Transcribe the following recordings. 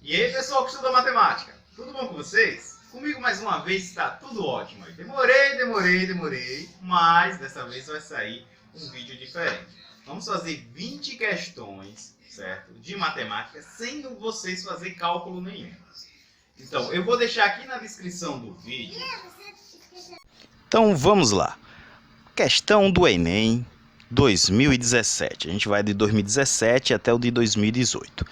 E aí, pessoal que estuda matemática, tudo bom com vocês? Comigo mais uma vez está tudo ótimo. Demorei, mas dessa vez vai sair um vídeo diferente. Vamos fazer 20 questões, certo? De matemática, sem vocês fazer cálculo nenhum. Então, eu vou deixar aqui na descrição do vídeo. Então vamos lá. Questão do Enem 2017. A gente vai de 2017 até o de 2018.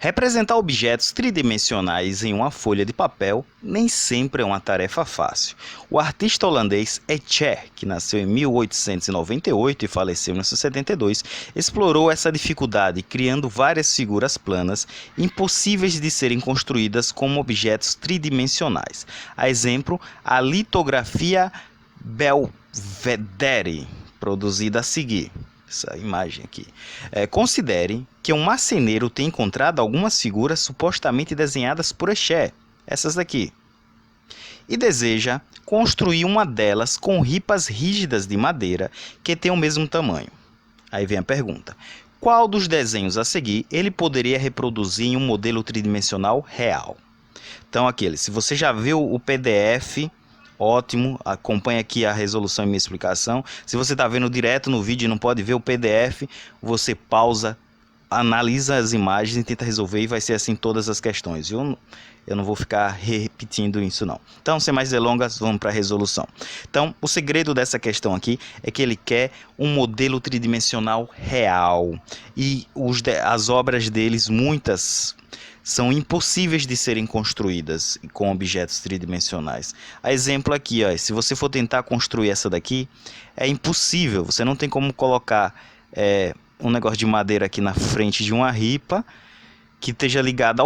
Representar objetos tridimensionais em uma folha de papel nem sempre é uma tarefa fácil. O artista holandês Escher, que nasceu em 1898 e faleceu em 1972, explorou essa dificuldade criando várias figuras planas impossíveis de serem construídas como objetos tridimensionais. A exemplo, a litografia Belvedere, produzida a seguir. Essa imagem aqui. Considere que um marceneiro tem encontrado algumas figuras supostamente desenhadas por Escher, essas daqui, e deseja construir uma delas com ripas rígidas de madeira que tem o mesmo tamanho. Aí vem a pergunta: qual dos desenhos a seguir ele poderia reproduzir em um modelo tridimensional real? Então, se você já viu o PDF, ótimo, acompanhe aqui a resolução e minha explicação. Se você está vendo direto no vídeo e não pode ver o PDF, você pausa, analisa as imagens e tenta resolver, e vai ser assim todas as questões. Eu não vou ficar repetindo isso não. Então, sem mais delongas, vamos para a resolução. Então, o segredo dessa questão aqui é que ele quer um modelo tridimensional real. E as obras deles, muitas, são impossíveis de serem construídas com objetos tridimensionais. A exemplo aqui, se você for tentar construir essa daqui, é impossível. Você não tem como colocar um negócio de madeira aqui na frente de uma ripa que esteja ligada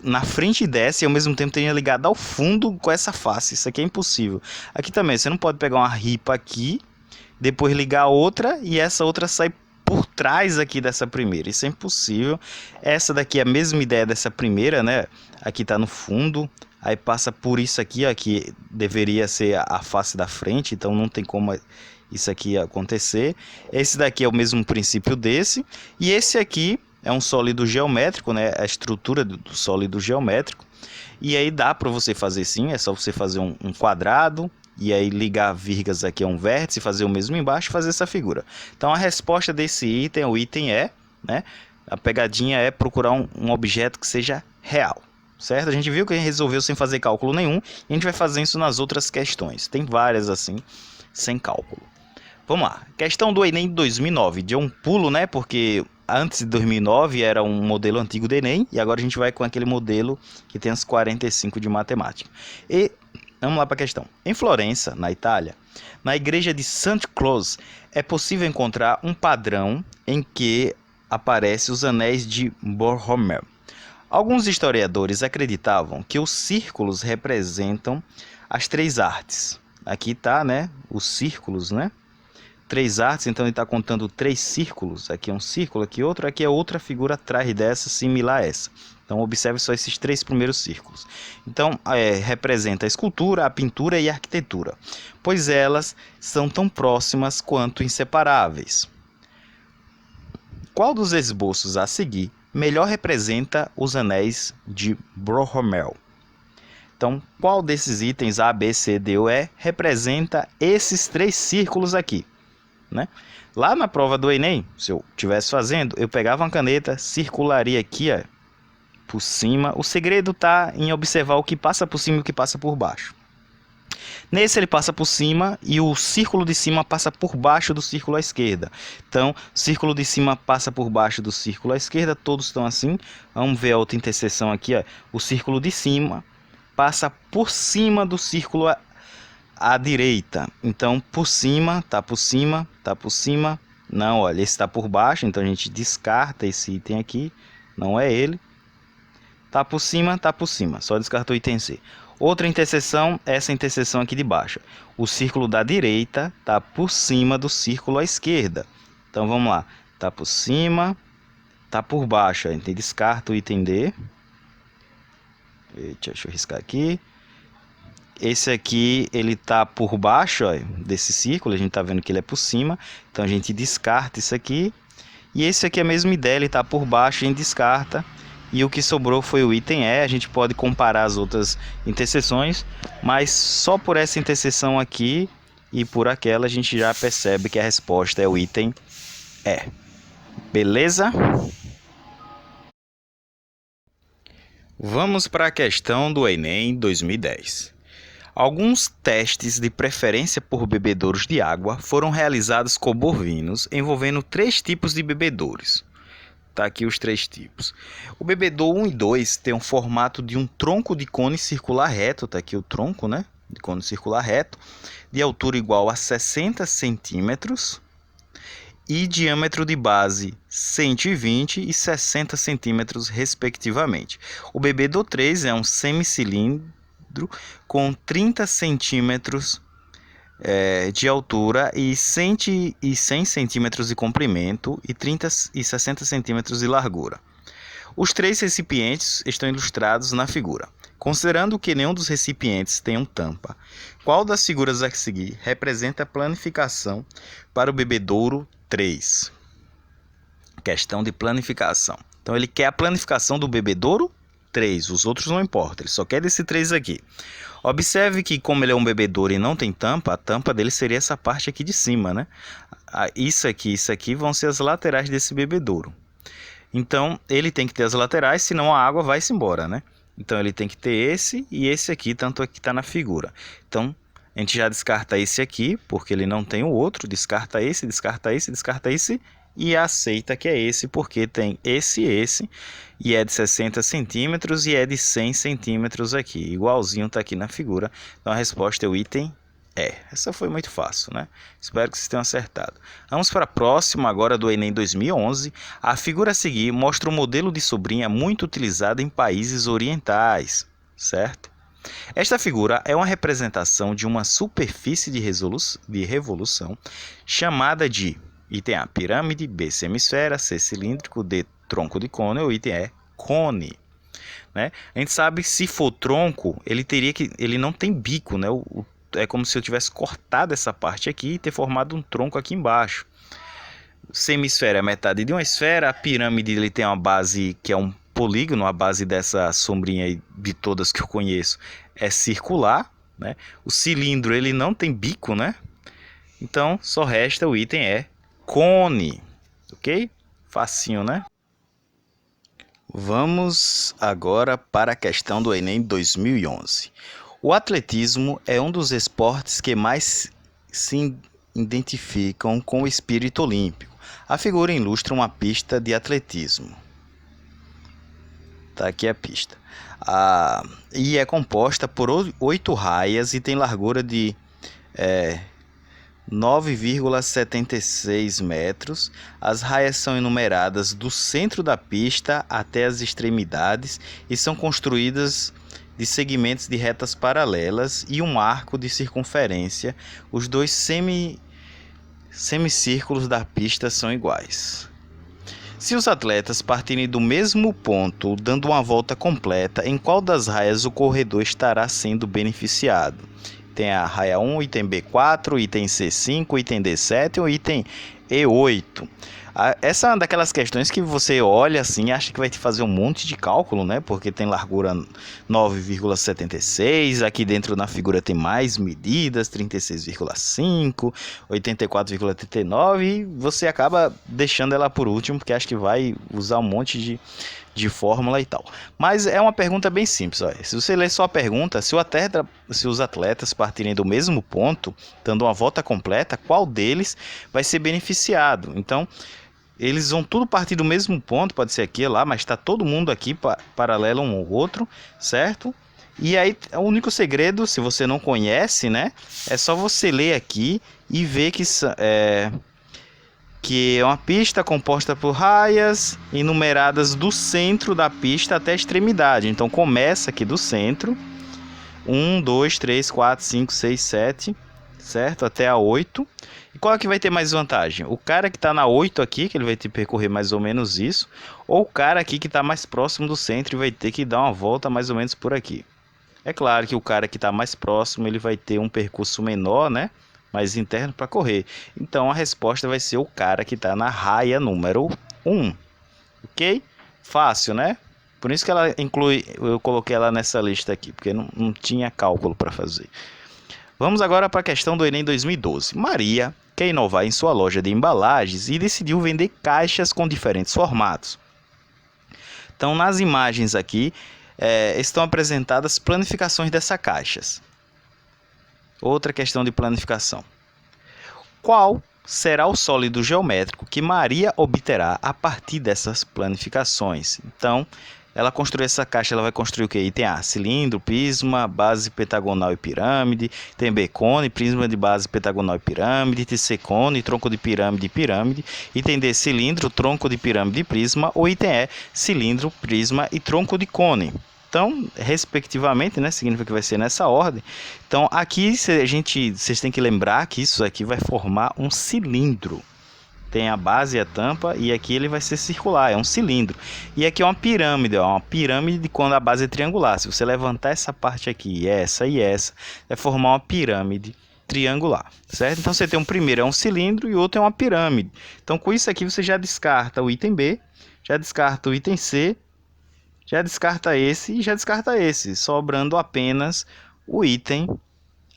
na frente dessa e ao mesmo tempo esteja ligada ao fundo com essa face. Isso aqui é impossível. Aqui também, você não pode pegar uma ripa aqui, depois ligar a outra e essa outra sai por trás aqui dessa primeira. Isso é impossível. Essa daqui é a mesma ideia dessa primeira, né? Aqui está no fundo, aí passa por isso aqui, que deveria ser a face da frente, então não tem como isso aqui acontecer. Esse daqui é o mesmo princípio desse, e esse aqui é um sólido geométrico, né? A estrutura do sólido geométrico. E aí dá para você fazer sim, é só você fazer um quadrado, e aí ligar vírgulas aqui a um vértice, fazer o mesmo embaixo e fazer essa figura. Então a resposta desse item, o item né? A pegadinha é procurar um objeto que seja real, certo? A gente viu que a gente resolveu sem fazer cálculo nenhum, e a gente vai fazer isso nas outras questões. Tem várias assim, sem cálculo. Vamos lá. Questão do Enem de 2009. Deu um pulo, né? Porque antes de 2009 era um modelo antigo do Enem, e agora a gente vai com aquele modelo que tem as 45 de matemática. E vamos lá para a questão. Em Florença, na Itália, na igreja de Santa Claus, é possível encontrar um padrão em que aparecem os anéis de Borromeo. Alguns historiadores acreditavam que os círculos representam as três artes. Aqui está, né, os círculos, né? Três artes, então ele está contando três círculos. Aqui é um círculo, aqui outro, aqui é outra figura atrás dessa, similar a essa. Então observe só esses três primeiros círculos. Então representa a escultura, a pintura e a arquitetura, pois elas são tão próximas quanto inseparáveis. Qual dos esboços a seguir melhor representa os anéis de Borromeo? Então, qual desses itens A, B, C, D ou E representa esses três círculos aqui, né? Lá na prova do Enem, se eu estivesse fazendo, eu pegava uma caneta, circularia aqui, por cima. O segredo está em observar o que passa por cima e o que passa por baixo. Nesse ele passa por cima e o círculo de cima passa por baixo do círculo à esquerda. Então, o círculo de cima passa por baixo do círculo à esquerda, todos estão assim. Vamos ver a outra interseção aqui, o círculo de cima passa por cima do círculo à direita. Então, por cima, tá por cima, tá por cima. Não, olha, esse está por baixo, então a gente descarta esse item aqui, não é ele. Tá por cima, só descartou o item C. Outra interseção, essa interseção aqui de baixo. O círculo da direita tá por cima do círculo à esquerda. Então vamos lá, tá por cima, tá por baixo, a gente descarta o item D. Deixa eu riscar aqui. Esse aqui, ele tá por baixo, desse círculo, a gente tá vendo que ele é por cima, então a gente descarta isso aqui. E esse aqui é a mesma ideia, ele tá por baixo, a gente descarta. e o que sobrou foi o item E. A gente pode comparar as outras interseções, mas só por essa interseção aqui e por aquela a gente já percebe que a resposta é o item E. Beleza? Vamos para a questão do Enem 2010. Alguns testes de preferência por bebedouros de água foram realizados com bovinos envolvendo 3 tipos de bebedouros. Tá aqui os 3 tipos. O bebedouro 1 e 2 tem um formato de um tronco de cone circular reto, tá aqui o tronco, né? De cone circular reto, de altura igual a 60 centímetros e diâmetro de base 120 e 60 centímetros, respectivamente. O bebedouro 3 é um semicilindro com 30 centímetros de altura e 100 centímetros de comprimento e 30 e 60 centímetros de largura. Os 3 recipientes estão ilustrados na figura. Considerando que nenhum dos recipientes tem tampa, qual das figuras a seguir representa a planificação para o bebedouro 3? Questão de planificação. Então ele quer a planificação do bebedouro 3, os outros não importam, ele só quer desse 3 aqui. Observe que como ele é um bebedouro e não tem tampa, a tampa dele seria essa parte aqui de cima, né? Isso aqui vão ser as laterais desse bebedouro. Então ele tem que ter as laterais, senão a água vai-se embora, né? Então ele tem que ter esse e esse aqui, tanto aqui está na figura. Então a gente já descarta esse aqui, porque ele não tem o outro, descarta esse, descarta esse, descarta esse e aceita que é esse, porque tem esse e esse, e é de 60 centímetros e é de 100 centímetros aqui, igualzinho está aqui na figura. Então a resposta é o item E. Essa foi muito fácil, né? Espero que vocês tenham acertado. Vamos para a próxima, agora do Enem 2011. A figura a seguir mostra um modelo de sobrinha muito utilizado em países orientais, certo? Esta figura é uma representação de uma superfície de revolução chamada de item A, pirâmide, B, semisfera, C, cilíndrico, D, tronco de cone, ou item E, cone. Né? A gente sabe que se for tronco, ele não tem bico, né? É como se eu tivesse cortado essa parte aqui e ter formado um tronco aqui embaixo. Semisfera é metade de uma esfera, a pirâmide ele tem uma base que é um polígono, a base dessa sombrinha aí, de todas que eu conheço, é circular, né? O cilindro ele não tem bico, né? Então só resta o item E, cone, ok? Facinho, né? Vamos agora para a questão do Enem 2011. O atletismo é um dos esportes que mais se identificam com o espírito olímpico. A figura ilustra uma pista de atletismo. Tá aqui a pista. E é composta por 8 raias e tem largura de 9,76 metros. As raias são enumeradas do centro da pista até as extremidades e são construídas de segmentos de retas paralelas e um arco de circunferência. Os dois semicírculos da pista são iguais. Se os atletas partirem do mesmo ponto, dando uma volta completa, em qual das raias o corredor estará sendo beneficiado? Tem a raia 1, item B4, item C5, item D7 ou item E8. Essa é uma daquelas questões que você olha assim e acha que vai te fazer um monte de cálculo, né? Porque tem largura 9,76, aqui dentro na figura tem mais medidas, 36,5, 84,39 e você acaba deixando ela por último, porque acha que vai usar um monte de fórmula e tal. Mas é uma pergunta bem simples. Olha. Se você ler só a pergunta, se os atletas partirem do mesmo ponto, dando uma volta completa, qual deles vai ser beneficiado? Então, eles vão tudo partir do mesmo ponto, pode ser aqui ou lá, mas está todo mundo aqui paralelo um ao outro, certo? E aí, o único segredo, se você não conhece, né, é só você ler aqui e ver que é uma pista composta por raias enumeradas do centro da pista até a extremidade. Então começa aqui do centro, 1, 2, 3, 4, 5, 6, 7, certo? Até a 8. E qual é que vai ter mais vantagem? O cara que está na 8 aqui, que ele vai ter que percorrer mais ou menos isso, ou o cara aqui que está mais próximo do centro e vai ter que dar uma volta mais ou menos por aqui. É claro que o cara que está mais próximo, ele vai ter um percurso menor, né? Mais interno para correr. Então a resposta vai ser o cara que está na raia número 1. Ok? Fácil, né? Por isso que ela inclui, eu coloquei ela nessa lista aqui, porque não tinha cálculo para fazer. Vamos agora para a questão do Enem 2012. Maria quer inovar em sua loja de embalagens e decidiu vender caixas com diferentes formatos. Então, nas imagens aqui, estão apresentadas planificações dessas caixas. Outra questão de planificação. Qual será o sólido geométrico que Maria obterá a partir dessas planificações? Então, ela construiu essa caixa, ela vai construir o que? Item A, cilindro, prisma, base pentagonal e pirâmide. Tem B, cone, prisma de base pentagonal e pirâmide. Tem C, cone, tronco de pirâmide e pirâmide. Item D, cilindro, tronco de pirâmide e prisma. Ou item E, cilindro, prisma e tronco de cone. Então, respectivamente, né, significa que vai ser nessa ordem. Então, aqui vocês têm que lembrar que isso aqui vai formar um cilindro. Tem a base e a tampa, e aqui ele vai ser circular, é um cilindro. E aqui é uma pirâmide, ó, uma pirâmide de quando a base é triangular. Se você levantar essa parte aqui, essa e essa, vai formar uma pirâmide triangular, certo? Então você tem um primeiro é um cilindro e o outro é uma pirâmide. Então com isso aqui você já descarta o item B, já descarta o item C, já descarta esse e já descarta esse, sobrando apenas o item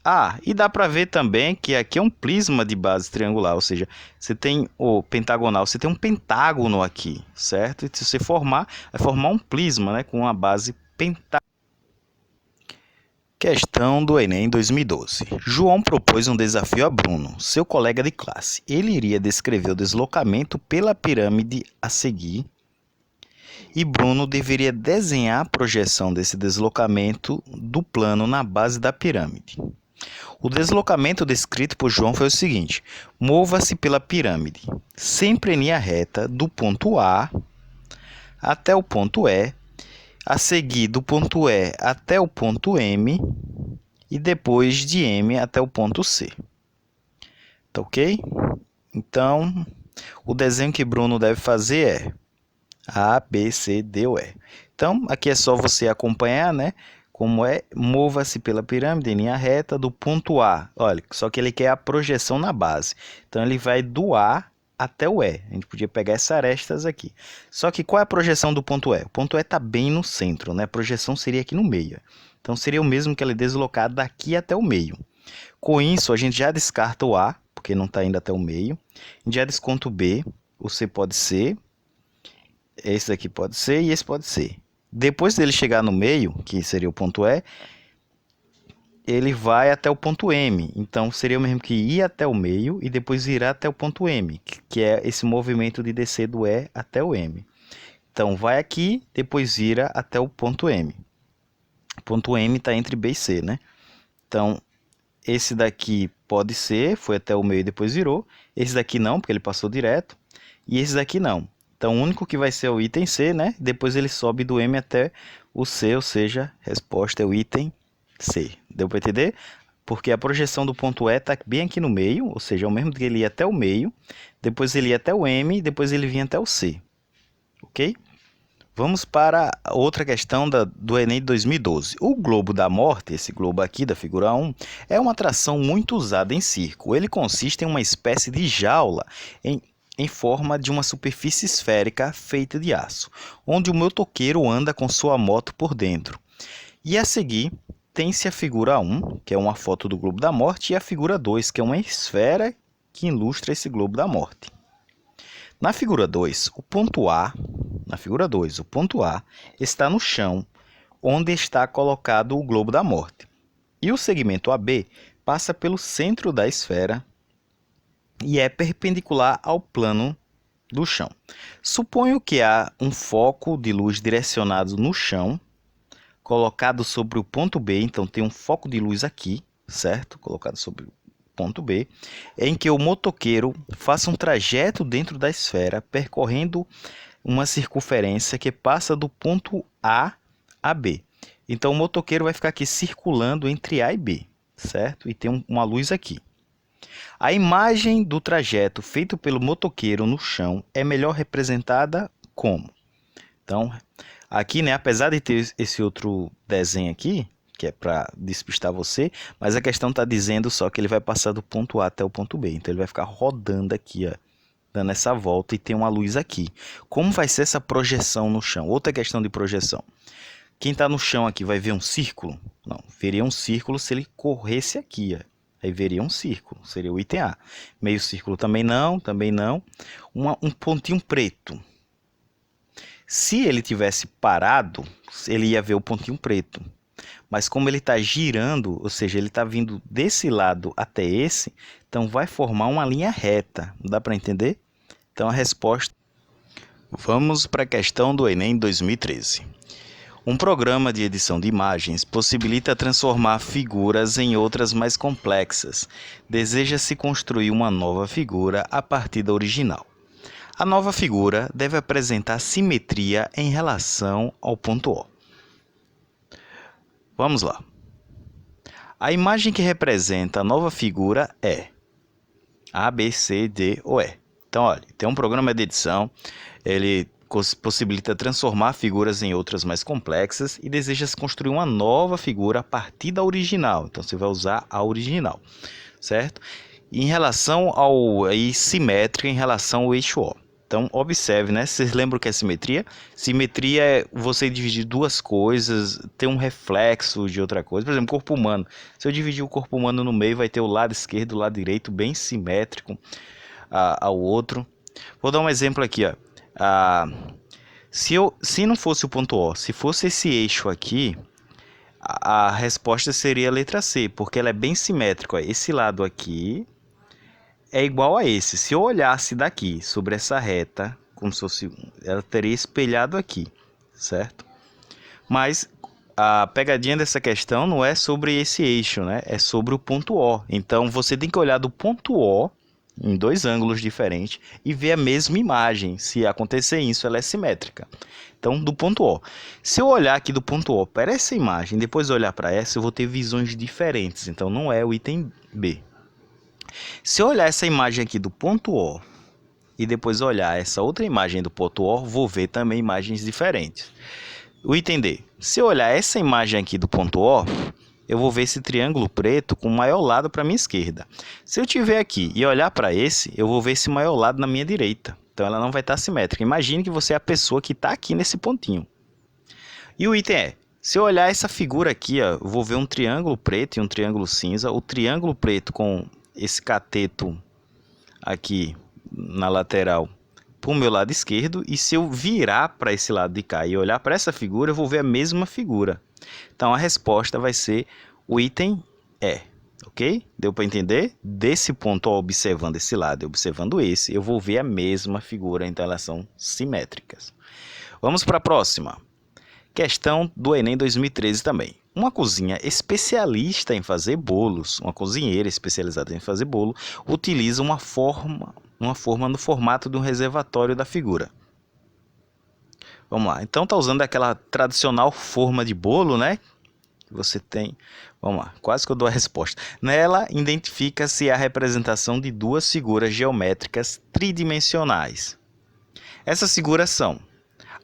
A. E dá para ver também que aqui é um prisma de base triangular, ou seja, você tem o pentagonal, você tem um pentágono aqui, certo? E se você vai formar um prisma, né, com uma base pentágono. Questão do Enem 2012. João propôs um desafio a Bruno, seu colega de classe. Ele iria descrever o deslocamento pela pirâmide a seguir, e Bruno deveria desenhar a projeção desse deslocamento do plano na base da pirâmide. O deslocamento descrito por João foi o seguinte: mova-se pela pirâmide, sempre em linha reta, do ponto A até o ponto E, a seguir do ponto E até o ponto M e depois de M até o ponto C. Tá ok? Então, o desenho que Bruno deve fazer é A, B, C, D ou E. Então, aqui é só você acompanhar, né? Como é, mova-se pela pirâmide em linha reta do ponto A. Olha, só que ele quer a projeção na base. Então, ele vai do A até o E. A gente podia pegar essas arestas aqui. Só que qual é a projeção do ponto E? O ponto E está bem no centro, né? A projeção seria aqui no meio. Então, seria o mesmo que ele deslocar daqui até o meio. Com isso, a gente já descarta o A, porque não está indo até o meio. A gente já desconta o B, o C pode ser. Esse daqui pode ser e esse pode ser. Depois dele chegar no meio, que seria o ponto E, ele vai até o ponto M. Então, seria o mesmo que ir até o meio e depois irá até o ponto M, que é esse movimento de descer do E até o M. Então, vai aqui, depois vira até o ponto M. O ponto M está entre B e C, né? Então, esse daqui pode ser, foi até o meio e depois virou. Esse daqui não, porque ele passou direto. E esse daqui não. Então, o único que vai ser o item C, né? Depois ele sobe do M até o C, ou seja, a resposta é o item C. Deu para entender? Porque a projeção do ponto E está bem aqui no meio, ou seja, é o mesmo que ele ia até o meio, depois ele ia até o M, depois ele vinha até o C. Ok? Vamos para outra questão do Enem 2012. O globo da morte, esse globo aqui da figura 1, é uma atração muito usada em circo. Ele consiste em uma espécie de jaula em forma de uma superfície esférica feita de aço, onde o motoqueiro anda com sua moto por dentro. E a seguir, tem-se a figura 1, que é uma foto do globo da morte, e a figura 2, que é uma esfera que ilustra esse globo da morte. Na figura 2, o ponto A está no chão, onde está colocado o globo da morte. E o segmento AB passa pelo centro da esfera e é perpendicular ao plano do chão. Suponho que há um foco de luz direcionado no chão, colocado sobre o ponto B, então tem um foco de luz aqui, certo? Colocado sobre o ponto B, em que o motoqueiro faça um trajeto dentro da esfera, percorrendo uma circunferência que passa do ponto A a B. Então o motoqueiro vai ficar aqui circulando entre A e B, certo? E tem uma luz aqui. A imagem do trajeto feito pelo motoqueiro no chão é melhor representada como? Então, aqui, né, apesar de ter esse outro desenho aqui, que é para despistar você, mas a questão está dizendo só que ele vai passar do ponto A até o ponto B. Então, ele vai ficar rodando aqui, ó, dando essa volta, e tem uma luz aqui. Como vai ser essa projeção no chão? Outra questão de projeção. Quem está no chão aqui vai ver um círculo? Não, veria um círculo se ele corresse aqui. Ó. Aí veria um círculo, seria o item A. Meio círculo também não, também não. Um pontinho preto. Se ele tivesse parado, ele ia ver o pontinho preto. Mas como ele está girando, ou seja, ele está vindo desse lado até esse, então vai formar uma linha reta. Não dá para entender? Então a resposta... Vamos para a questão do Enem 2013. Um programa de edição de imagens possibilita transformar figuras em outras mais complexas. Deseja-se construir uma nova figura a partir da original. A nova figura deve apresentar simetria em relação ao ponto O. Vamos lá. A imagem que representa a nova figura é A, B, C, D ou E. Então, olha, tem um programa de edição, ele possibilita transformar figuras em outras mais complexas e deseja-se construir uma nova figura a partir da original. Então, você vai usar a original, certo? E em relação ao simétrica em relação ao eixo O. Então, observe, né? Vocês lembram o que é simetria? Simetria é você dividir duas coisas, ter um reflexo de outra coisa. Por exemplo, corpo humano. Se eu dividir o corpo humano no meio, vai ter o lado esquerdo e o lado direito bem simétrico ao outro. Vou dar um exemplo aqui, ó. Se não fosse o ponto O, se fosse esse eixo aqui, a resposta seria a letra C, porque ela é bem simétrica. Ó. Esse lado aqui é igual a esse. Se eu olhasse daqui, sobre essa reta, como se fosse, ela teria espelhado aqui, certo? Mas a pegadinha dessa questão não é sobre esse eixo, né? É sobre o ponto O. Então, você tem que olhar do ponto O, em dois ângulos diferentes, e ver a mesma imagem. Se acontecer isso, ela é simétrica. Então, do ponto O. Se eu olhar aqui do ponto O para essa imagem, depois olhar para essa, eu vou ter visões diferentes. Então, não é o item B. Se eu olhar essa imagem aqui do ponto O e depois olhar essa outra imagem do ponto O, vou ver também imagens diferentes. O item D. Se eu olhar essa imagem aqui do ponto O, eu vou ver esse triângulo preto com o maior lado para a minha esquerda. Se eu tiver aqui e olhar para esse, eu vou ver esse maior lado na minha direita. Então ela não vai estar simétrica. Imagine que você é a pessoa que está aqui nesse pontinho. E o item E. Se eu olhar essa figura aqui, ó, eu vou ver um triângulo preto e um triângulo cinza. O triângulo preto com esse cateto aqui na lateral para o meu lado esquerdo, e se eu virar para esse lado de cá e olhar para essa figura, eu vou ver a mesma figura. Então a resposta vai ser o item E, ok? Deu para entender? Desse ponto, ó, observando esse lado e observando esse, eu vou ver a mesma figura, então elas são simétricas. Vamos para a próxima. Questão do Enem 2013 também. Uma cozinha especialista em fazer bolos, uma cozinheira especializada em fazer bolo, utiliza uma forma no formato de um reservatório da figura. Vamos lá. Então tá usando aquela tradicional forma de bolo, né? Que você tem. Vamos lá. Quase que eu dou a resposta. Nela identifica-se a representação de duas figuras geométricas tridimensionais. Essas figuras são: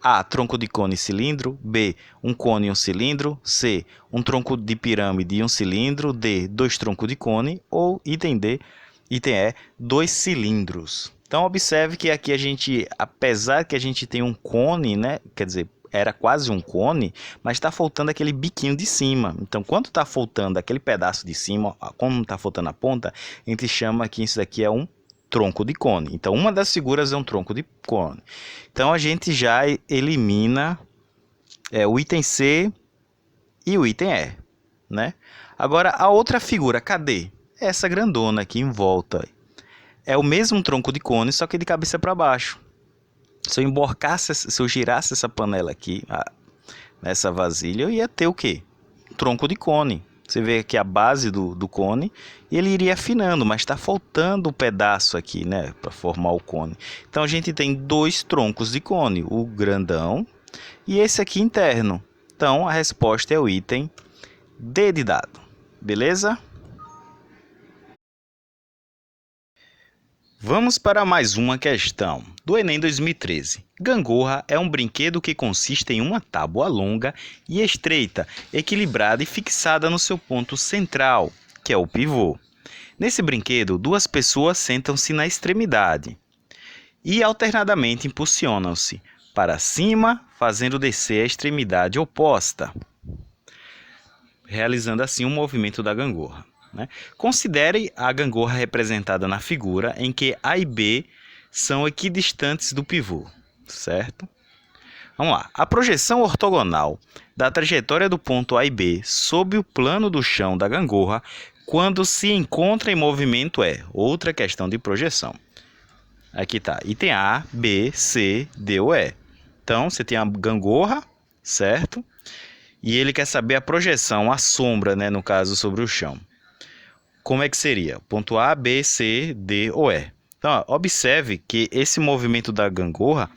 A, tronco de cone e cilindro. B, um cone e um cilindro. C, um tronco de pirâmide e um cilindro. D, dois troncos de cone. Ou item D, item E, dois cilindros. Então observe que aqui a gente, apesar que a gente tem um cone, né? Quer dizer, era quase um cone, mas está faltando aquele biquinho de cima. Então quando está faltando aquele pedaço de cima, como está faltando a ponta, a gente chama que isso daqui é um tronco de cone. Então uma das figuras é um tronco de cone. Então a gente já elimina o item C e o item E, né? Agora a outra figura, cadê? Essa grandona aqui em volta. É o mesmo tronco de cone, só que de cabeça para baixo. Se eu emborcasse, se eu girasse essa panela aqui, nessa vasilha, eu ia ter o quê? Tronco de cone. Você vê aqui a base do cone, e ele iria afinando, mas está faltando um pedaço aqui, né, para formar o cone. Então a gente tem dois troncos de cone, o grandão e esse aqui interno. Então a resposta é o item D de dado. Beleza? Vamos para mais uma questão do Enem 2013. Gangorra é um brinquedo que consiste em uma tábua longa e estreita, equilibrada e fixada no seu ponto central, que é o pivô. Nesse brinquedo, duas pessoas sentam-se na extremidade. e alternadamente impulsionam-se para cima, fazendo descer a extremidade oposta, realizando assim um movimento da gangorra, né? Considere a gangorra representada na figura em que A e B são equidistantes do pivô, certo? Vamos lá. A projeção ortogonal da trajetória do ponto A e B sob o plano do chão da gangorra quando se encontra em movimento é outra questão de projeção. Aqui está. Item A, B, C, D ou E. Então, você tem a gangorra, certo? E ele quer saber a projeção, a sombra, né, no caso, sobre o chão. Como é que seria? Ponto A, B, C, D ou E. Então, ó, observe que esse movimento da gangorra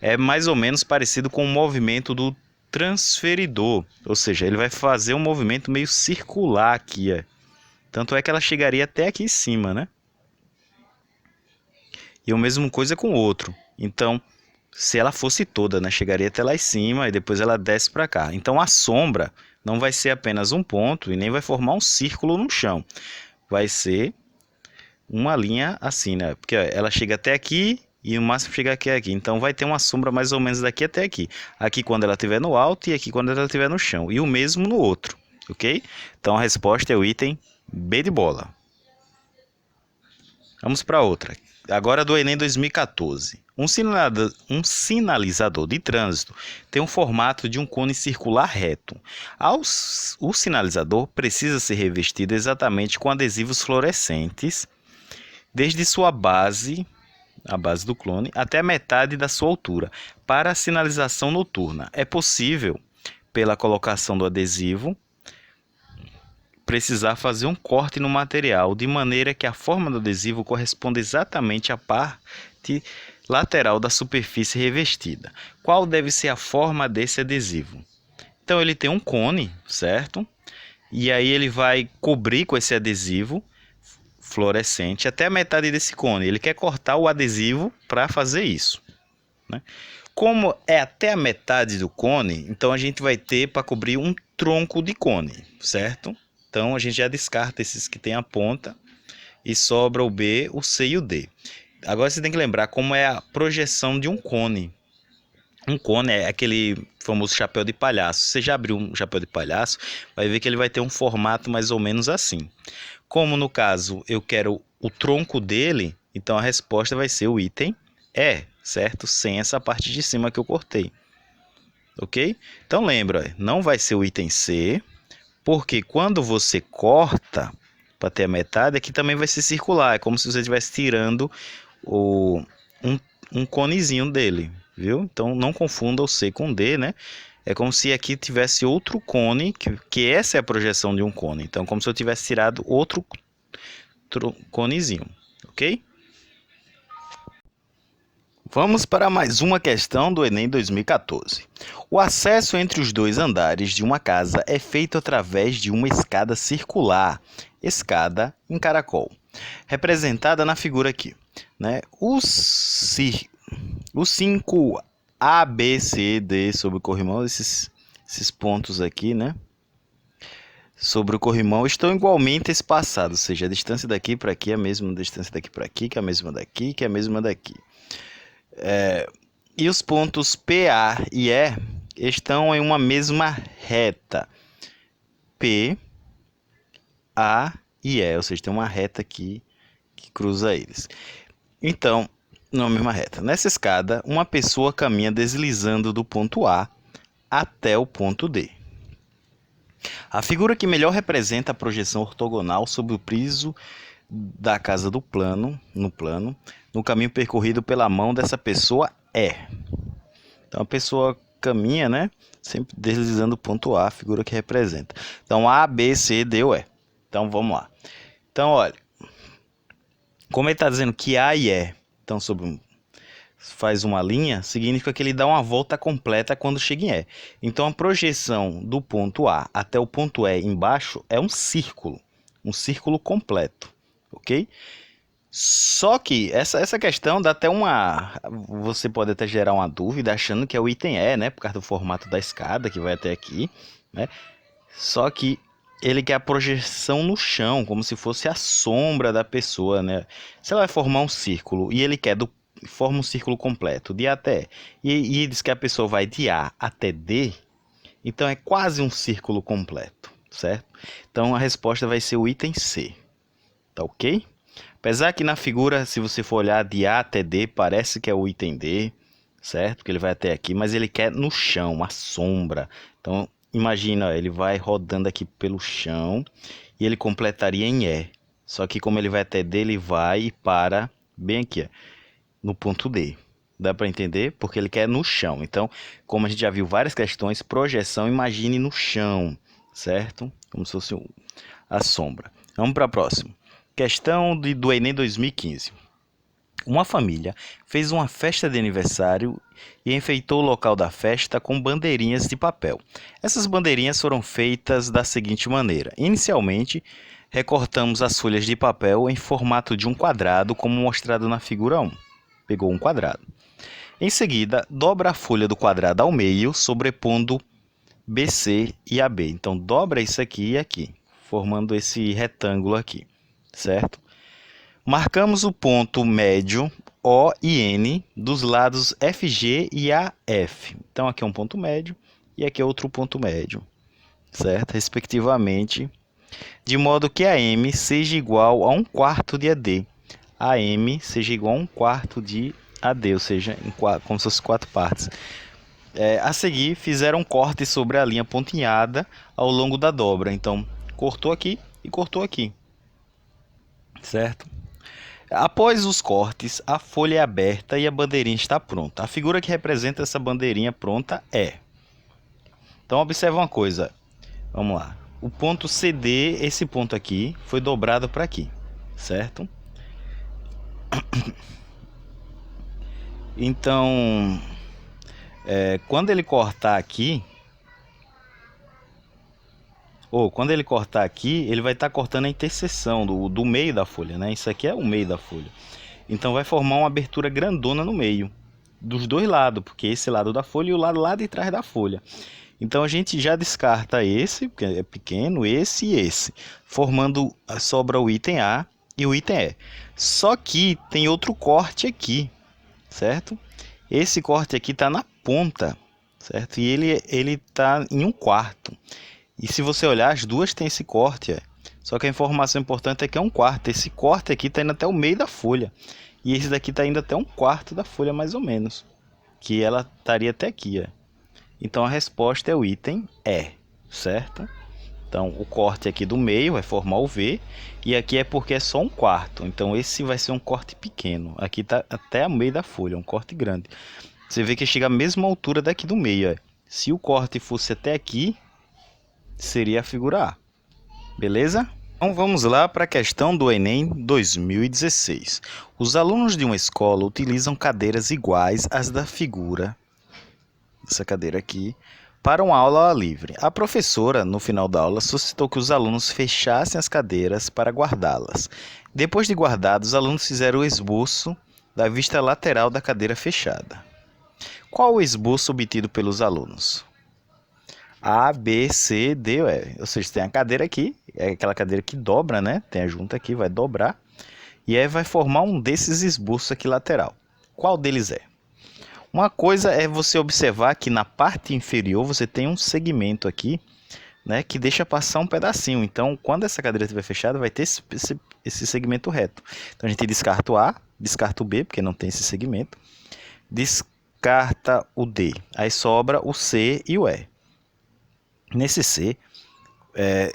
é mais ou menos parecido com o movimento do transferidor. Ou seja, ele vai fazer um movimento meio circular aqui. Ó. Tanto é que ela chegaria até aqui em cima, né? E a mesma coisa com o outro. Então, se ela fosse toda, né, chegaria até lá em cima e depois ela desce para cá. Então, a sombra não vai ser apenas um ponto e nem vai formar um círculo no chão. Vai ser uma linha assim, né? Porque ó, ela chega até aqui e o máximo chega aqui. Então, vai ter uma sombra mais ou menos daqui até aqui. Aqui quando ela estiver no alto e aqui quando ela estiver no chão. E o mesmo no outro, ok? Então, a resposta é o item B de bola. Vamos para outra. Agora do Enem 2014. Um sinalizador de trânsito tem um formato de um cone circular reto. O sinalizador precisa ser revestido exatamente com adesivos fluorescentes, desde sua base, a base do clone, até a metade da sua altura, para a sinalização noturna. É possível, pela colocação do adesivo, precisar fazer um corte no material, de maneira que a forma do adesivo corresponda exatamente à parte lateral da superfície revestida. Qual deve ser a forma desse adesivo? Então ele tem um cone, certo? E aí ele vai cobrir com esse adesivo fluorescente até a metade desse cone. Ele quer cortar o adesivo para fazer isso, né? Como é até a metade do cone, então a gente vai ter para cobrir um tronco de cone, certo? Então, a gente já descarta esses que tem a ponta e sobra o B, o C e o D. Agora, você tem que lembrar como é a projeção de um cone. Um cone é aquele famoso chapéu de palhaço. Você já abriu um chapéu de palhaço, vai ver que ele vai ter um formato mais ou menos assim. Como, no caso, eu quero o tronco dele, então a resposta vai ser o item E, certo? Sem essa parte de cima que eu cortei. Ok? Então, lembra, não vai ser o item C, porque quando você corta para ter a metade, aqui também vai ser circular. É como se você estivesse tirando um conezinho dele, viu? Então não confunda o C com D, né? É como se aqui tivesse outro cone, que essa é a projeção de um cone. Então, como se eu tivesse tirado outro conezinho, ok? Vamos para mais uma questão do Enem 2014. O acesso entre os dois andares de uma casa é feito através de uma escada circular, escada em caracol, representada na figura aqui, né? Os 5 A, B, C, D sobre o corrimão, esses pontos aqui, né? Sobre o corrimão estão igualmente espaçados, ou seja, a distância daqui para aqui é a mesma distância daqui para aqui, que é a mesma daqui, que é a mesma daqui. E os pontos P, A e E estão em uma mesma reta. P, A e E, ou seja, tem uma reta aqui que cruza eles. Então, na mesma reta. Nessa escada, uma pessoa caminha deslizando do ponto A até o ponto D. A figura que melhor representa a projeção ortogonal sobre o piso da casa do plano, no caminho percorrido pela mão dessa pessoa é. Então a pessoa caminha, né? Sempre deslizando o ponto A, a figura que representa. Então A, B, C, D ou E. Então vamos lá. Então olha, como ele está dizendo que A e E então faz uma linha, significa que ele dá uma volta completa quando chega em E. Então a projeção do ponto A até o ponto E embaixo é um círculo completo, ok? Só que essa questão dá até você pode até gerar uma dúvida achando que é o item E, né? Por causa do formato da escada que vai até aqui, né? Só que ele quer a projeção no chão, como se fosse a sombra da pessoa, né? Se ela vai formar um círculo e ele quer do forma um círculo completo, de A até E. E diz que a pessoa vai de A até D, então é quase um círculo completo, certo? Então a resposta vai ser o item C, tá ok? Apesar que na figura, se você for olhar de A até D, parece que é o item D, certo? Porque ele vai até aqui, mas ele quer no chão, a sombra. Então imagina, ele vai rodando aqui pelo chão e ele completaria em E. Só que como ele vai até D, ele vai e para bem aqui, ó, no ponto D. Dá para entender? Porque ele quer no chão. Então, como a gente já viu várias questões, projeção, imagine no chão, certo? Como se fosse a sombra. Vamos para a próxima. Questão do Enem 2015. Uma família fez uma festa de aniversário e enfeitou o local da festa com bandeirinhas de papel. Essas bandeirinhas foram feitas da seguinte maneira. Inicialmente, recortamos as folhas de papel em formato de um quadrado, como mostrado na figura 1. Pegou um quadrado. Em seguida, dobra a folha do quadrado ao meio, sobrepondo BC e AB. Então, dobra isso aqui e aqui, formando esse retângulo aqui, certo? Marcamos o ponto médio O e N dos lados FG e AF. Então, aqui é um ponto médio e aqui é outro ponto médio, certo? Respectivamente, de modo que AM seja igual a 1/4 de AD. AM seja igual a 1/4 de AD, ou seja, como se fosse 4 partes. A seguir, fizeram um corte sobre a linha pontilhada ao longo da dobra. Então, cortou aqui e cortou aqui, certo? Após os cortes, a folha é aberta e a bandeirinha está pronta. A figura que representa essa bandeirinha pronta é... Então, observa uma coisa. Vamos lá. O ponto CD, esse ponto aqui, foi dobrado para aqui, certo? Então, quando ele cortar aqui, ele vai estar cortando a interseção do meio da folha, né? Isso aqui é o meio da folha. Então vai formar uma abertura grandona no meio, dos dois lados, porque esse lado da folha e o lado lá de trás da folha. Então a gente já descarta esse, porque é pequeno, esse e esse, formando, sobra o item A e o item E. Só que tem outro corte aqui, certo? Esse corte aqui está na ponta, certo? E ele está em 1/4. E se você olhar, as duas têm esse corte, Só que a informação importante é que é 1/4. Esse corte aqui está indo até o meio da folha. E esse daqui está indo até 1/4 da folha, mais ou menos. Que ela estaria até aqui, Então a resposta é o item E, certo? Então o corte aqui do meio vai formar o V. E aqui é porque é só 1/4. Então esse vai ser um corte pequeno. Aqui está até o meio da folha, um corte grande. Você vê que chega à mesma altura daqui do meio, Se o corte fosse até aqui, seria a figura A. Beleza? Então vamos lá para a questão do Enem 2016. Os alunos de uma escola utilizam cadeiras iguais às da figura, essa cadeira aqui, para uma aula livre. A professora, no final da aula, solicitou que os alunos fechassem as cadeiras para guardá-las. Depois de guardados, os alunos fizeram o esboço da vista lateral da cadeira fechada. Qual o esboço obtido pelos alunos? A, B, C, D, E. Ou seja, tem a cadeira aqui, é aquela cadeira que dobra, né? Tem a junta aqui, vai dobrar. E aí vai formar um desses esboços aqui lateral. Qual deles é? Uma coisa é você observar que na parte inferior você tem um segmento aqui, né? Que deixa passar um pedacinho. Então, quando essa cadeira estiver fechada, vai ter esse segmento reto. Então, a gente descarta o A, descarta o B, porque não tem esse segmento. Descarta o D. Aí sobra o C e o E. Nesse C,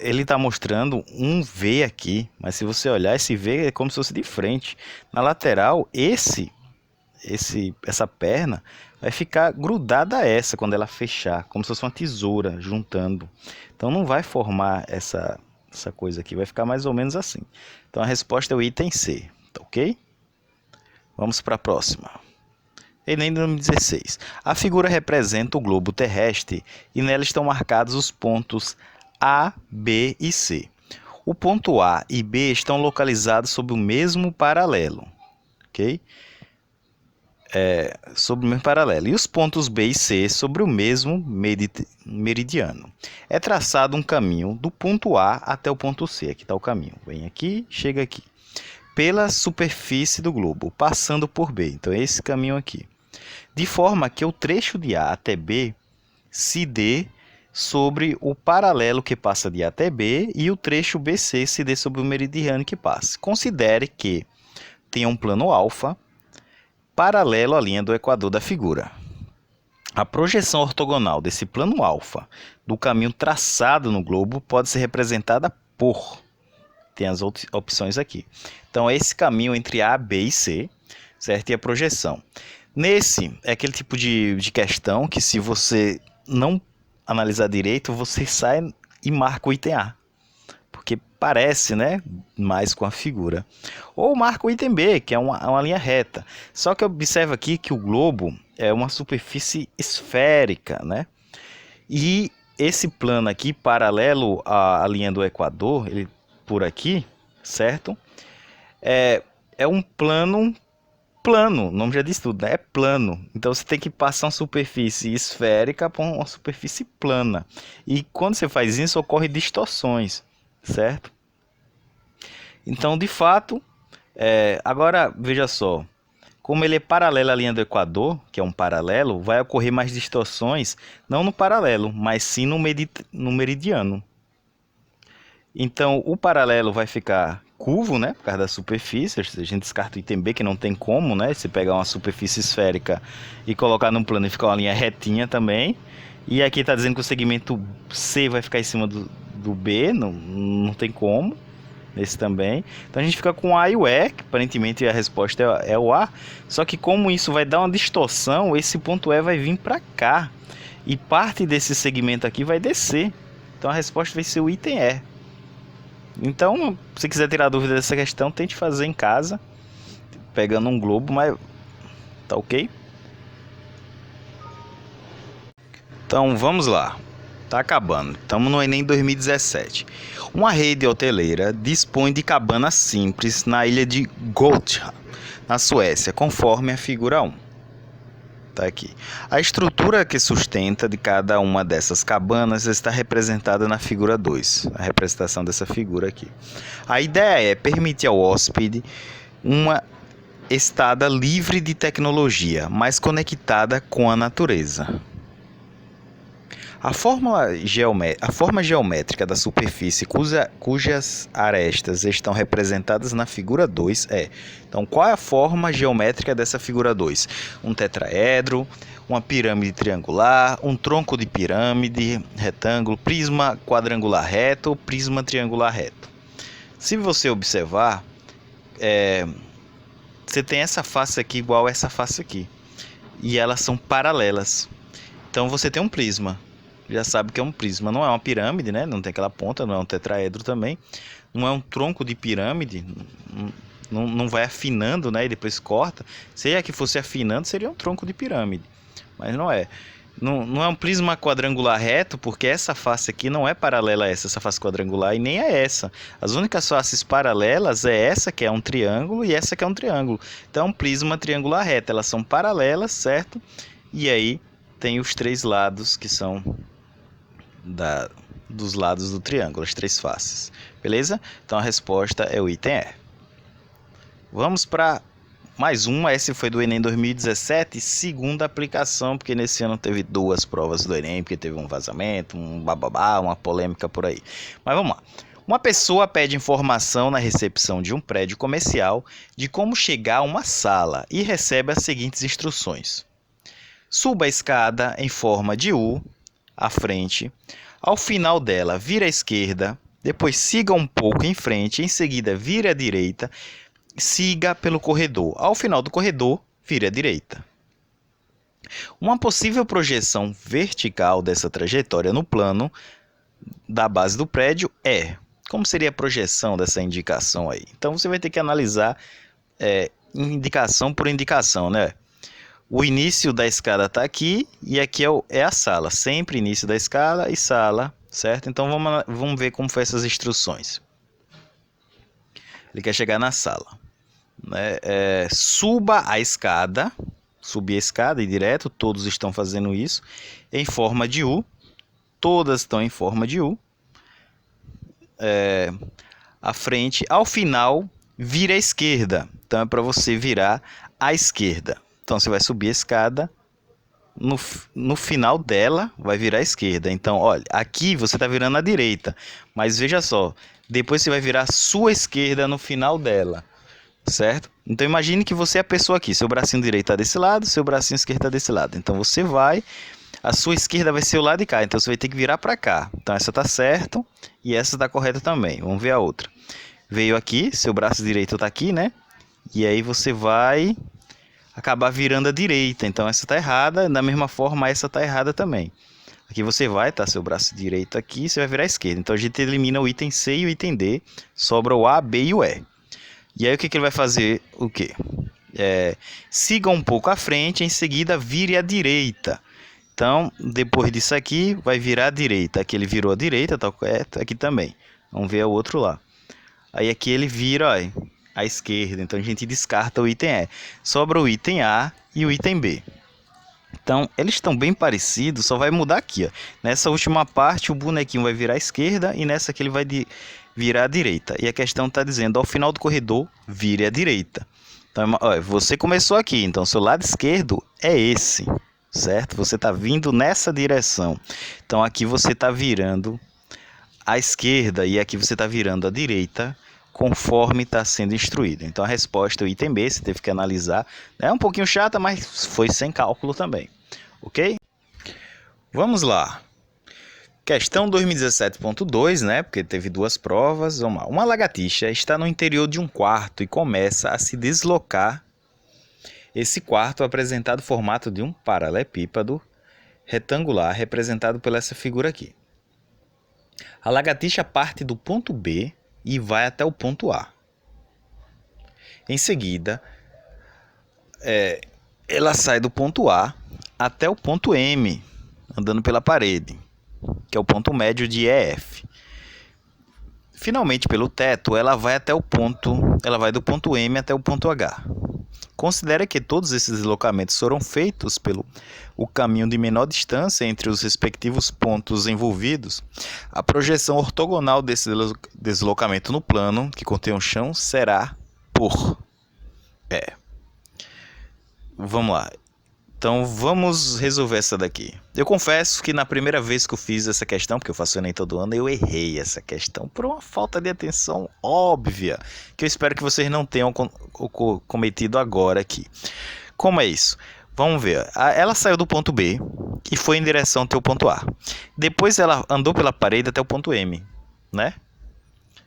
ele está mostrando um V aqui, mas se você olhar, esse V é como se fosse de frente. Na lateral, essa perna vai ficar grudada a essa quando ela fechar, como se fosse uma tesoura juntando. Então não vai formar essa coisa aqui, vai ficar mais ou menos assim. Então a resposta é o item C, tá ok? Vamos para a próxima. Enem 2016. A figura representa o globo terrestre e nela estão marcados os pontos A, B e C. O ponto A e B estão localizados sob o mesmo paralelo, ok? Sobre o mesmo paralelo. E os pontos B e C sobre o mesmo meridiano. É traçado um caminho do ponto A até o ponto C. Aqui está o caminho. Vem aqui, chega aqui. pela superfície do globo, passando por B. Então, é esse caminho aqui. De forma que o trecho de A até B se dê sobre o paralelo que passa de A até B e o trecho BC se dê sobre o meridiano que passa. Considere que tem um plano alfa paralelo à linha do equador da figura. A projeção ortogonal desse plano alfa do caminho traçado no globo pode ser representada por... Tem as opções aqui. Então, é esse caminho entre A, B e C, certo? E a projeção. Nesse, é aquele tipo de questão que, se você não analisar direito, você sai e marca o item A. Porque parece, né, mais com a figura. Ou marca o item B, que é uma linha reta. Só que observa aqui que o globo é uma superfície esférica, né? E esse plano aqui, paralelo à linha do equador, ele por aqui, certo? É um plano, o nome já diz tudo, né? É plano. Então você tem que passar uma superfície esférica por uma superfície plana. E quando você faz isso, ocorre distorções, certo? Então, de fato, agora veja só. Como ele é paralelo à linha do equador, que é um paralelo, vai ocorrer mais distorções, não no paralelo, mas sim no meridiano. Então, o paralelo vai ficar curvo, né, por causa da superfície. A gente descarta o item B, que não tem como, né, se pegar uma superfície esférica e colocar num plano e ficar uma linha retinha também. E aqui está dizendo que o segmento C vai ficar em cima do B, não tem como. Esse também. Então a gente fica com A e o E, que aparentemente a resposta é o A. Só que como isso vai dar uma distorção, esse ponto E vai vir para cá. E parte desse segmento aqui vai descer. Então a resposta vai ser o item E. Então, se quiser tirar dúvida dessa questão, tente fazer em casa, pegando um globo, mas tá ok? Então vamos lá. Tá acabando. Estamos no Enem 2017. Uma rede hoteleira dispõe de cabanas simples na ilha de Gotcha, na Suécia, conforme a figura 1. Tá aqui. A estrutura que sustenta de cada uma dessas cabanas está representada na figura 2. A representação dessa figura aqui. A ideia é permitir ao hóspede uma estada livre de tecnologia, mas conectada com a natureza. A forma geométrica da superfície cujas arestas estão representadas na figura 2 é... Então, qual é a forma geométrica dessa figura 2? Um tetraedro, uma pirâmide triangular, um tronco de pirâmide, retângulo, prisma quadrangular reto ou prisma triangular reto. Se você observar, você tem essa face aqui igual a essa face aqui. E elas são paralelas. Então, você tem um prisma. Já sabe que é um prisma, não é uma pirâmide, né? Não tem aquela ponta, não é um tetraedro também, não é um tronco de pirâmide, não vai afinando, né? E depois corta. Se é que fosse afinando, seria um tronco de pirâmide, mas não é. Não é um prisma quadrangular reto, porque essa face aqui não é paralela a essa face quadrangular, e nem é essa. As únicas faces paralelas é essa, que é um triângulo, e essa que é um triângulo. Então, é um prisma triangular reto. Elas são paralelas, certo? E aí tem os três lados que são dos lados do triângulo, as três faces, beleza? Então a resposta é o item E. Vamos para mais uma. Esse foi do Enem 2017, segunda aplicação, porque nesse ano teve 2 provas do Enem, porque teve um vazamento, um bababá, uma polêmica por aí. Mas vamos lá. Uma pessoa pede informação na recepção de um prédio comercial de como chegar a uma sala e recebe as seguintes instruções: suba a escada em forma de U à frente, ao final dela vira à esquerda, depois siga um pouco em frente, em seguida vire à direita, siga pelo corredor, ao final do corredor vire à direita. Uma possível projeção vertical dessa trajetória no plano da base do prédio é... Como seria a projeção dessa indicação aí? Então você vai ter que analisar indicação por indicação, né? O início da escada está aqui e aqui é a sala. Sempre início da escada e sala, certo? Então vamos ver como foi essas instruções. Ele quer chegar na sala. Suba a escada. Subir a escada e direto. Todos estão fazendo isso. Em forma de U. Todas estão em forma de U. À frente. Ao final, vire à esquerda. Então é para você virar à esquerda. Então você vai subir a escada, no final dela vai virar à esquerda. Então, olha, aqui você está virando à direita, mas veja só, depois você vai virar à sua esquerda no final dela, certo? Então imagine que você é a pessoa aqui, seu bracinho direito está desse lado, seu bracinho esquerdo está desse lado. Então você vai, a sua esquerda vai ser o lado de cá, então você vai ter que virar para cá. Então essa está certa e essa está correta também. Vamos ver a outra. Veio aqui, seu braço direito está aqui, né? E aí você vai acabar virando à direita. Então essa está errada, da mesma forma essa está errada também. Aqui você vai, tá? Seu braço direito aqui, você vai virar à esquerda. Então a gente elimina o item C e o item D, sobra o A, B e o E. E aí o que ele vai fazer? O quê? Siga um pouco à frente, em seguida vire à direita. Então, depois disso aqui, vai virar à direita. Aqui ele virou à direita, tá correto? Aqui também. Vamos ver o outro lá. Aí aqui ele vira, ó, à esquerda. Então a gente descarta o item E. Sobra o item A e o item B. Então, eles estão bem parecidos, só vai mudar aqui, ó. Nessa última parte, o bonequinho vai virar à esquerda e nessa aqui ele vai virar à direita. E a questão está dizendo, ao final do corredor, vire à direita. Então, ó, você começou aqui, então seu lado esquerdo é esse, certo? Você está vindo nessa direção. Então, aqui você está virando à esquerda e aqui você está virando à direita, conforme está sendo instruído. Então a resposta é o item B, você teve que analisar. É um pouquinho chata, mas foi sem cálculo também. Ok? Vamos lá. Questão 2017.2, né? Porque teve duas provas. Vamos lá. Uma lagartixa está no interior de um quarto e começa a se deslocar. Esse quarto é apresentado no formato de um paralelepípedo retangular, representado pela essa figura aqui. A lagartixa parte do ponto B e vai até o ponto A. Em seguida, ela sai do ponto A até o ponto M, andando pela parede, que é o ponto médio de EF. Finalmente, pelo teto, ela vai do ponto M até o ponto H. Considere que todos esses deslocamentos foram feitos pelo o caminho de menor distância entre os respectivos pontos envolvidos. A projeção ortogonal desse deslocamento no plano, que contém o chão, será por... Vamos lá. Então, vamos resolver essa daqui. Eu confesso que na primeira vez que eu fiz essa questão, porque eu faço Enem todo ano, eu errei essa questão por uma falta de atenção óbvia, que eu espero que vocês não tenham cometido agora aqui. Como é isso? Vamos ver. Ela saiu do ponto B e foi em direção até o ponto A. Depois ela andou pela parede até o ponto M, né?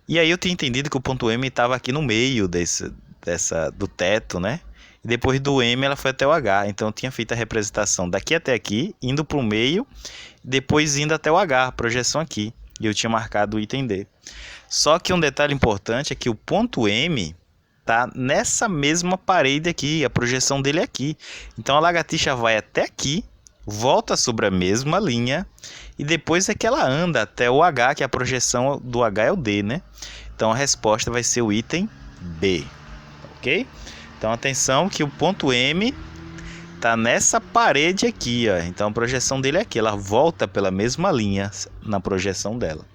E aí eu tinha entendido que o ponto M estava aqui no meio do teto, né? E depois do M ela foi até o H. Então eu tinha feito a representação daqui até aqui, indo para o meio, depois indo até o H, a projeção aqui. E eu tinha marcado o item D. Só que um detalhe importante é que o ponto M está nessa mesma parede aqui, a projeção dele é aqui. Então a lagartixa vai até aqui, volta sobre a mesma linha, e depois é que ela anda até o H, que a projeção do H é o D, né? Então a resposta vai ser o item B, ok? Então atenção que o ponto M está nessa parede aqui, ó. Então a projeção dele é aqui, ela volta pela mesma linha na projeção dela.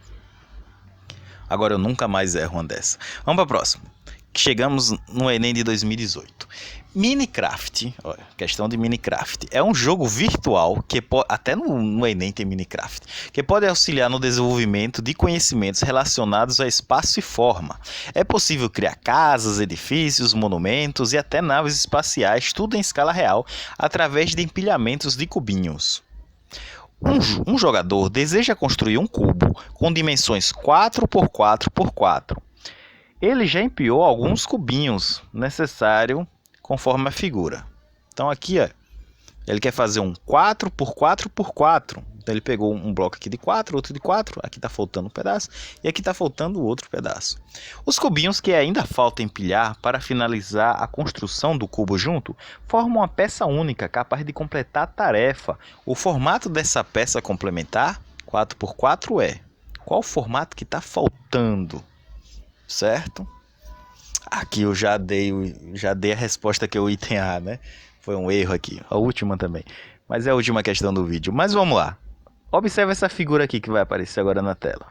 Agora eu nunca mais erro uma dessa. Vamos para a próxima. Chegamos no Enem de 2018. Minecraft, olha, questão de Minecraft, é um jogo virtual que até no Enem tem Minecraft, que pode auxiliar no desenvolvimento de conhecimentos relacionados a espaço e forma. É possível criar casas, edifícios, monumentos e até naves espaciais, tudo em escala real, através de empilhamentos de cubinhos. Um jogador deseja construir um cubo com dimensões 4x4x4. Ele já empilhou alguns cubinhos necessários conforme a figura. Então aqui, ó, ele quer fazer um 4x4x4. Então ele pegou um bloco aqui de 4, outro de 4. Aqui está faltando um pedaço e aqui está faltando outro pedaço. Os cubinhos que ainda falta empilhar para finalizar a construção do cubo junto formam uma peça única capaz de completar a tarefa. O formato dessa peça complementar 4x4 é... Qual o formato que está faltando? Certo? Aqui eu já dei a resposta que é o item A, né? Foi um erro aqui. A última também. Mas é a última questão do vídeo. Mas vamos lá. Observe essa figura aqui que vai aparecer agora na tela.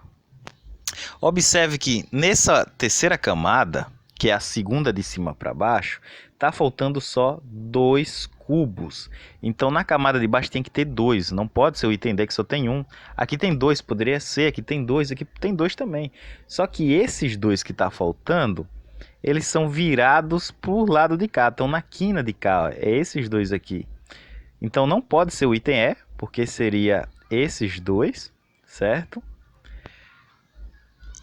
Observe que nessa terceira camada que é a segunda de cima para baixo, tá faltando só 2 cubos. Então na camada de baixo tem que ter 2, não pode ser o item D que só tem 1. Aqui tem 2, poderia ser, aqui tem 2, aqui tem 2 também. Só que esses 2 que tá faltando, eles são virados por lado de cá, estão na quina de cá, ó. É esses 2 aqui. Então não pode ser o item E, porque seria esses 2, certo?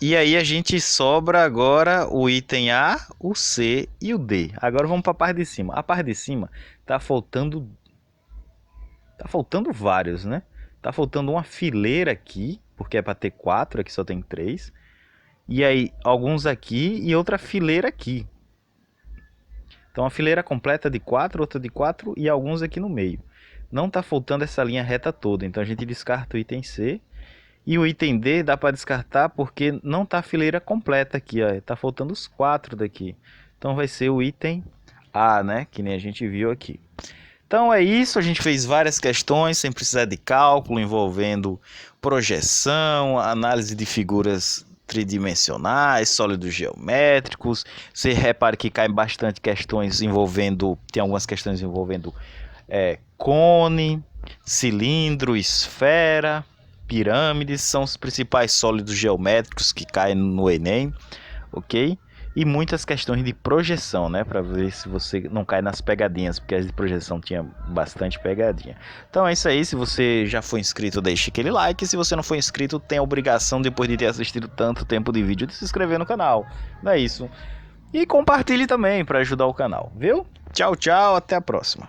E aí a gente sobra agora o item A, o C e o D. Agora vamos para a parte de cima. A parte de cima tá faltando vários, né? Tá faltando uma fileira aqui, porque é para ter 4, aqui só tem 3. E aí alguns aqui e outra fileira aqui. Então a fileira completa de 4, outra de 4 e alguns aqui no meio. Não tá faltando essa linha reta toda, então a gente descarta o item C. E o item D dá para descartar porque não tá a fileira completa aqui, ó. Tá faltando os 4 daqui. Então vai ser o item A, né? Que nem a gente viu aqui. Então é isso, a gente fez várias questões sem precisar de cálculo, envolvendo projeção, análise de figuras tridimensionais, sólidos geométricos. Você repara que cai bastante questões envolvendo, tem algumas questões envolvendo cone, cilindro, esfera, pirâmides, são os principais sólidos geométricos que caem no Enem, ok? E muitas questões de projeção, né? Para ver se você não cai nas pegadinhas, porque as de projeção tinha bastante pegadinha. Então é isso aí, se você já foi inscrito, deixe aquele like. Se você não foi inscrito, tem a obrigação, depois de ter assistido tanto tempo de vídeo, de se inscrever no canal. Não é isso? E compartilhe também para ajudar o canal, viu? Tchau, tchau, até a próxima.